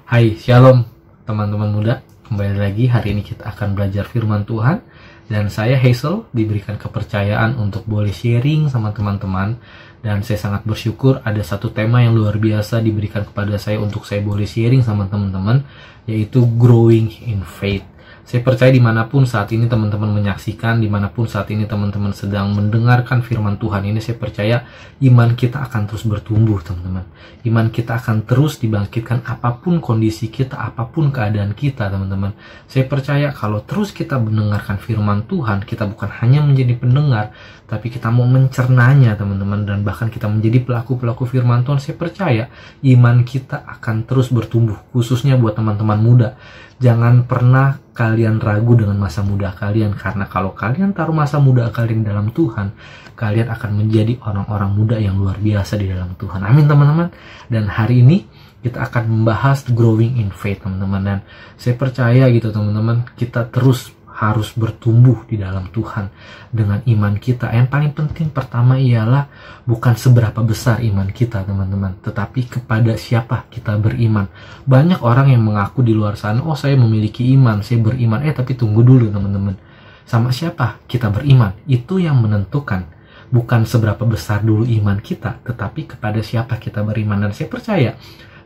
Hai, Shalom teman-teman muda. Kembali lagi, hari ini kita akan belajar firman Tuhan. Dan saya Hazel diberikan kepercayaan untuk boleh sharing sama teman-teman. Dan saya sangat bersyukur ada satu tema yang luar biasa diberikan kepada saya untuk saya boleh sharing sama teman-teman, yaitu growing in faith. Saya percaya dimanapun saat ini teman-teman menyaksikan, dimanapun saat ini teman-teman sedang mendengarkan firman Tuhan ini, saya percaya iman kita akan terus bertumbuh, teman-teman. Iman kita akan terus dibangkitkan apapun kondisi kita, apapun keadaan kita, teman-teman. Saya percaya kalau terus kita mendengarkan firman Tuhan, kita bukan hanya menjadi pendengar, tapi kita mau mencernanya, teman-teman, dan bahkan kita menjadi pelaku-pelaku firman Tuhan. Saya percaya iman kita akan terus bertumbuh, khususnya buat teman-teman muda. Jangan pernah kalian ragu dengan masa muda kalian, karena kalau kalian taruh masa muda kalian dalam Tuhan, kalian akan menjadi orang-orang muda yang luar biasa di dalam Tuhan. Amin, teman-teman. Dan hari ini kita akan membahas growing in faith, teman-teman. Dan saya percaya gitu, teman-teman, kita terus harus bertumbuh di dalam Tuhan dengan iman kita. Yang paling penting pertama ialah bukan seberapa besar iman kita, teman-teman, tetapi kepada siapa kita beriman. Banyak orang yang mengaku di luar sana, oh saya memiliki iman, saya beriman. Tapi tunggu dulu, teman-teman. Sama siapa kita beriman? Itu yang menentukan. Bukan seberapa besar dulu iman kita, tetapi kepada siapa kita beriman. Dan saya percaya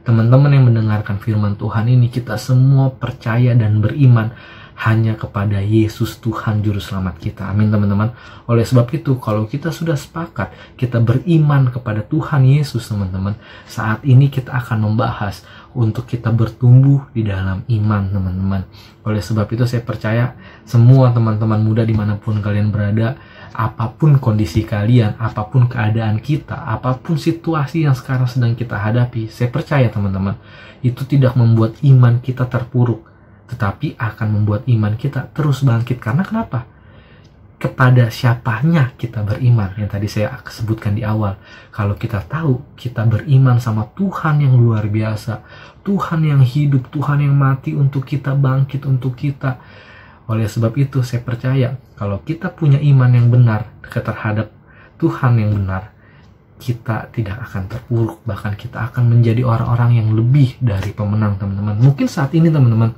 teman-teman yang mendengarkan firman Tuhan ini, kita semua percaya dan beriman hanya kepada Yesus Tuhan Juru Selamat kita. Amin, teman-teman. Oleh sebab itu, kalau kita sudah sepakat, kita beriman kepada Tuhan Yesus, teman-teman, saat ini kita akan membahas untuk kita bertumbuh di dalam iman, teman-teman. Oleh sebab itu, saya percaya semua teman-teman muda dimanapun kalian berada, apapun kondisi kalian, apapun keadaan kita, apapun situasi yang sekarang sedang kita hadapi, saya percaya, teman-teman, itu tidak membuat iman kita terpuruk, tetapi akan membuat iman kita terus bangkit. Karena kenapa? Kepada siapanya kita beriman, yang tadi saya sebutkan di awal. Kalau kita tahu kita beriman sama Tuhan yang luar biasa, Tuhan yang hidup, Tuhan yang mati untuk kita, bangkit untuk kita. Oleh sebab itu saya percaya kalau kita punya iman yang benar terhadap Tuhan yang benar, kita tidak akan terpuruk, bahkan kita akan menjadi orang-orang yang lebih dari pemenang, teman-teman. Mungkin saat ini, teman-teman,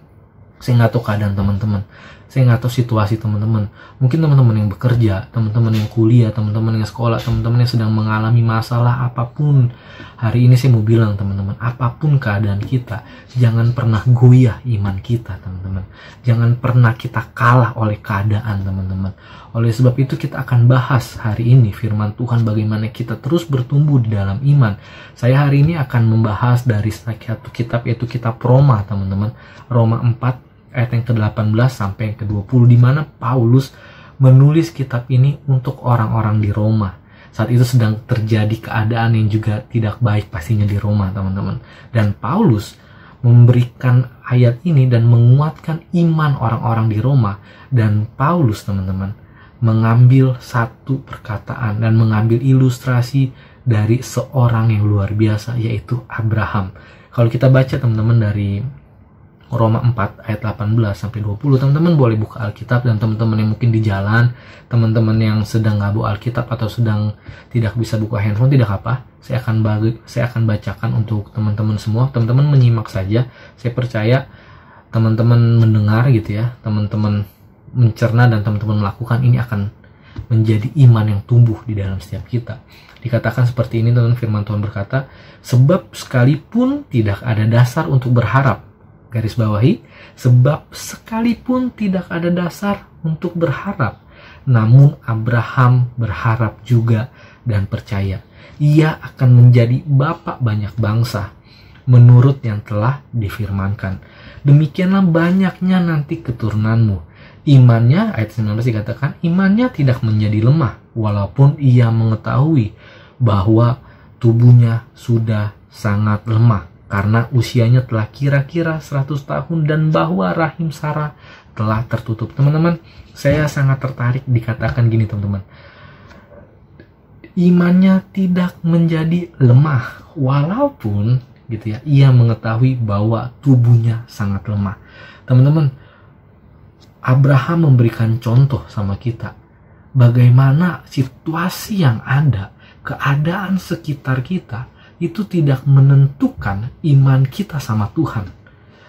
saya nggak tahu keadaan teman-teman, saya nggak tahu situasi teman-teman. Mungkin teman-teman yang bekerja, teman-teman yang kuliah, teman-teman yang sekolah, teman-teman yang sedang mengalami masalah apapun. Hari ini saya mau bilang, teman-teman, apapun keadaan kita, jangan pernah goyah iman kita, teman-teman. Jangan pernah kita kalah oleh keadaan, teman-teman. Oleh sebab itu kita akan bahas hari ini firman Tuhan, bagaimana kita terus bertumbuh di dalam iman. Saya hari ini akan membahas dari satu kitab, yaitu kitab Roma, teman-teman. Roma 4 ayat yang ke-18 sampai yang ke-20, di mana Paulus menulis kitab ini untuk orang-orang di Roma. Saat itu sedang terjadi keadaan yang juga tidak baik pastinya di Roma, teman-teman. Dan Paulus memberikan ayat ini dan menguatkan iman orang-orang di Roma. Dan Paulus, teman-teman, mengambil satu perkataan dan mengambil ilustrasi dari seorang yang luar biasa, yaitu Abraham. Kalau kita baca, teman-teman, dari Roma 4 ayat 18 sampai 20, teman-teman boleh buka Alkitab. Dan teman-teman yang mungkin di jalan, teman-teman yang sedang nggak bawa Alkitab atau sedang tidak bisa buka handphone, tidak apa, saya akan bacakan untuk teman-teman semua. Teman-teman menyimak saja. Saya percaya teman-teman mendengar gitu ya, teman-teman mencerna dan teman-teman melakukan, ini akan menjadi iman yang tumbuh di dalam setiap kita. Dikatakan seperti ini, teman, firman Tuhan berkata, sebab sekalipun tidak ada dasar untuk berharap, garis bawahi, sebab sekalipun tidak ada dasar untuk berharap, namun Abraham berharap juga dan percaya, ia akan menjadi bapa banyak bangsa, menurut yang telah difirmankan. Demikianlah banyaknya nanti keturunanmu. Imannya, ayat 19 dikatakan, imannya tidak menjadi lemah, walaupun ia mengetahui bahwa tubuhnya sudah sangat lemah, karena usianya telah kira-kira 100 tahun dan bahwa rahim Sarah telah tertutup. Teman-teman, saya sangat tertarik dikatakan gini, teman-teman. Imannya tidak menjadi lemah, walaupun gitu ya, ia mengetahui bahwa tubuhnya sangat lemah. Teman-teman, Abraham memberikan contoh sama kita bagaimana situasi yang ada, keadaan sekitar kita itu tidak menentukan iman kita sama Tuhan.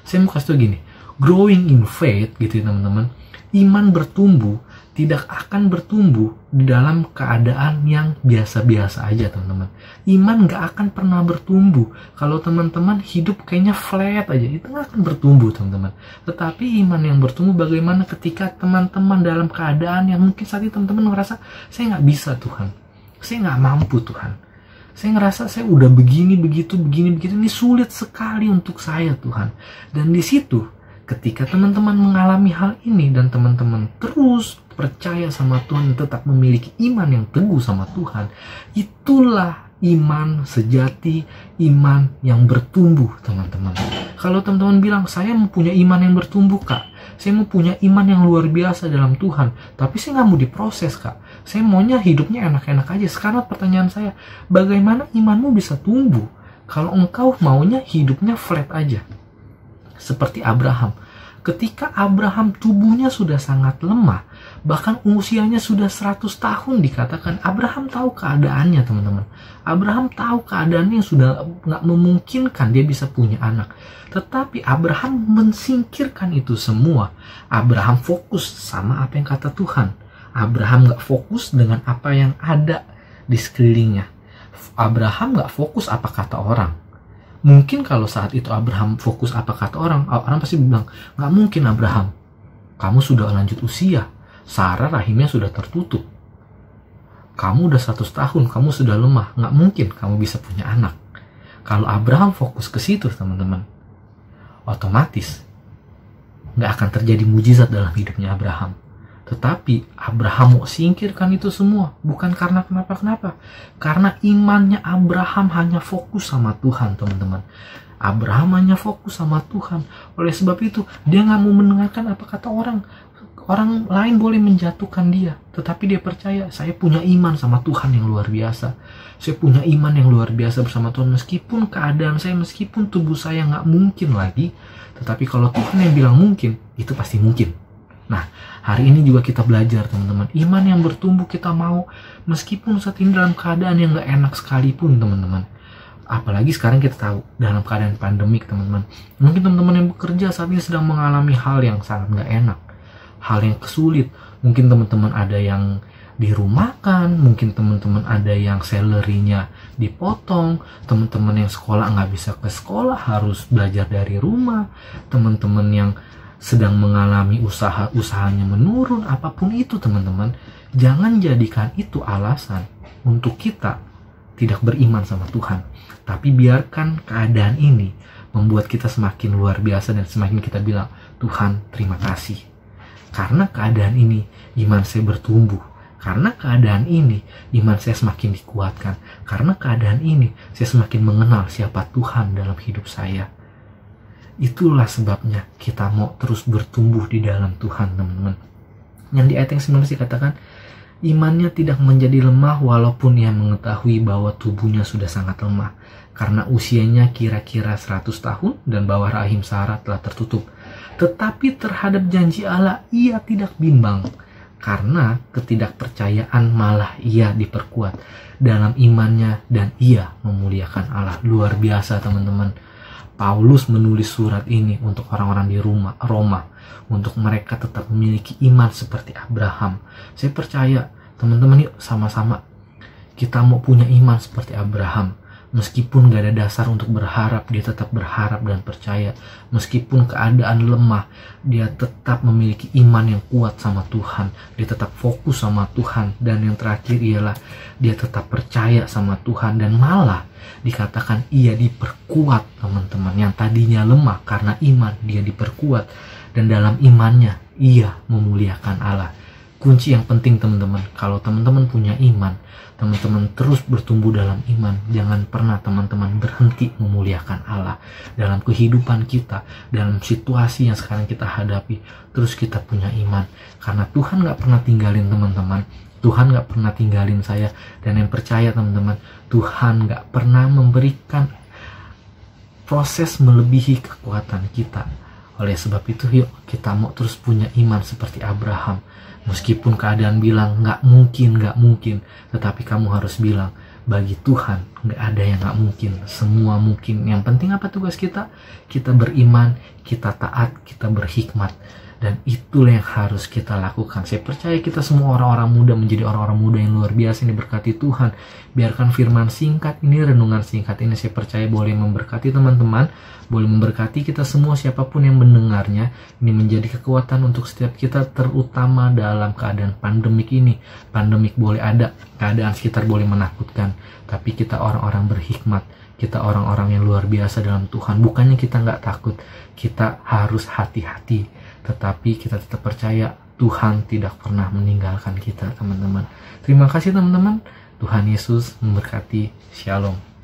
Saya mau kasih tau gini, growing in faith gitu ya teman-teman, iman bertumbuh tidak akan bertumbuh di dalam keadaan yang biasa-biasa aja teman-teman. Iman gak akan pernah bertumbuh kalau teman-teman hidup kayaknya flat aja, itu gak akan bertumbuh teman-teman. Tetapi iman yang bertumbuh bagaimana ketika teman-teman dalam keadaan yang mungkin saat ini teman-teman ngerasa, saya gak bisa Tuhan, saya gak mampu Tuhan, saya ngerasa saya udah begini, begitu, ini sulit sekali untuk saya Tuhan. Dan di situ ketika teman-teman mengalami hal ini dan teman-teman terus percaya sama Tuhan, tetap memiliki iman yang teguh sama Tuhan, itulah iman sejati, iman yang bertumbuh teman-teman. Kalau teman-teman bilang, saya mau punya iman yang bertumbuh Kak, saya mau punya iman yang luar biasa dalam Tuhan, tapi saya nggak mau diproses Kak, saya maunya hidupnya enak-enak aja. Sekarang pertanyaan saya, bagaimana imanmu bisa tumbuh kalau engkau maunya hidupnya flat aja? Seperti Abraham. Ketika Abraham tubuhnya sudah sangat lemah, bahkan usianya sudah 100 tahun dikatakan, Abraham tahu keadaannya teman-teman. Abraham tahu keadaannya yang sudah nggak memungkinkan dia bisa punya anak. Tetapi Abraham mensingkirkan itu semua. Abraham fokus sama apa yang kata Tuhan. Abraham nggak fokus dengan apa yang ada di sekelilingnya. Abraham nggak fokus apa kata orang. Mungkin kalau saat itu Abraham fokus apa kata orang, orang pasti bilang, nggak mungkin Abraham, kamu sudah lanjut usia, Sarah rahimnya sudah tertutup, kamu udah 100 tahun, kamu sudah lemah, nggak mungkin kamu bisa punya anak. Kalau Abraham fokus ke situ teman-teman, otomatis nggak akan terjadi mujizat dalam hidupnya Abraham. Tetapi Abraham mau singkirkan itu semua, bukan karena kenapa-kenapa. Karena imannya Abraham hanya fokus sama Tuhan teman-teman. Abraham hanya fokus sama Tuhan. Oleh sebab itu, dia nggak mau mendengarkan apa kata orang. Orang lain boleh menjatuhkan dia, tetapi dia percaya, saya punya iman sama Tuhan yang luar biasa. Saya punya iman yang luar biasa bersama Tuhan. Meskipun keadaan saya, meskipun tubuh saya nggak mungkin lagi, tetapi kalau Tuhan yang bilang mungkin, itu pasti mungkin. Nah, hari ini juga kita belajar teman-teman, iman yang bertumbuh kita mau, meskipun saat ini dalam keadaan yang gak enak sekalipun teman-teman. Apalagi sekarang kita tahu, dalam keadaan pandemik teman-teman, mungkin teman-teman yang bekerja saat ini sedang mengalami hal yang sangat gak enak, hal yang kesulit. Mungkin teman-teman ada yang dirumahkan, mungkin teman-teman ada yang salary-nya dipotong, teman-teman yang sekolah nggak bisa ke sekolah, harus belajar dari rumah, teman-teman yang sedang mengalami usahanya menurun, apapun itu teman-teman, jangan jadikan itu alasan untuk kita tidak beriman sama Tuhan. Tapi biarkan keadaan ini membuat kita semakin luar biasa dan semakin kita bilang, Tuhan terima kasih. Karena keadaan ini iman saya bertumbuh. Karena keadaan ini iman saya semakin dikuatkan. Karena keadaan ini saya semakin mengenal siapa Tuhan dalam hidup saya. Itulah sebabnya kita mau terus bertumbuh di dalam Tuhan teman-teman. Yang di ayat yang 19 dikatakan, imannya tidak menjadi lemah walaupun ia mengetahui bahwa tubuhnya sudah sangat lemah, karena usianya kira-kira 100 tahun dan bawah rahim Sarah telah tertutup. Tetapi terhadap janji Allah ia tidak bimbang, karena ketidakpercayaan malah ia diperkuat dalam imannya dan ia memuliakan Allah. Luar biasa teman-teman. Paulus menulis surat ini untuk orang-orang di Roma, untuk mereka tetap memiliki iman seperti Abraham. Saya percaya teman-teman, yuk sama-sama kita mau punya iman seperti Abraham. Meskipun gak ada dasar untuk berharap, dia tetap berharap dan percaya. Meskipun keadaan lemah, dia tetap memiliki iman yang kuat sama Tuhan. Dia tetap fokus sama Tuhan. Dan yang terakhir ialah dia tetap percaya sama Tuhan. Dan malah dikatakan ia diperkuat teman-teman. Yang tadinya lemah karena iman, dia diperkuat. Dan dalam imannya, ia memuliakan Allah. Kunci yang penting teman-teman, kalau teman-teman punya iman, teman-teman terus bertumbuh dalam iman. Jangan pernah teman-teman berhenti memuliakan Allah dalam kehidupan kita, dalam situasi yang sekarang kita hadapi. Terus kita punya iman, karena Tuhan gak pernah tinggalin teman-teman. Tuhan gak pernah tinggalin saya. Dan yang percaya teman-teman, Tuhan gak pernah memberikan proses melebihi kekuatan kita. Oleh sebab itu, yuk kita mau terus punya iman seperti Abraham. Meskipun keadaan bilang gak mungkin, tetapi kamu harus bilang, bagi Tuhan nggak ada yang nggak mungkin, semua mungkin. Yang penting apa tugas kita? Kita beriman, kita taat, kita berhikmat. Dan itulah yang harus kita lakukan. Saya percaya kita semua orang-orang muda menjadi orang-orang muda yang luar biasa ini berkati Tuhan. Biarkan firman singkat ini, renungan singkat ini, saya percaya boleh memberkati teman-teman, boleh memberkati kita semua siapapun yang mendengarnya. Ini menjadi kekuatan untuk setiap kita, terutama dalam keadaan pandemik ini. Pandemik boleh ada, keadaan sekitar boleh menakutkan, tapi kita orang-orang berhikmat, kita orang-orang yang luar biasa dalam Tuhan. Bukannya kita nggak takut, kita harus hati-hati, tetapi kita tetap percaya Tuhan tidak pernah meninggalkan kita, teman-teman. Terima kasih teman-teman. Tuhan Yesus memberkati. Shalom.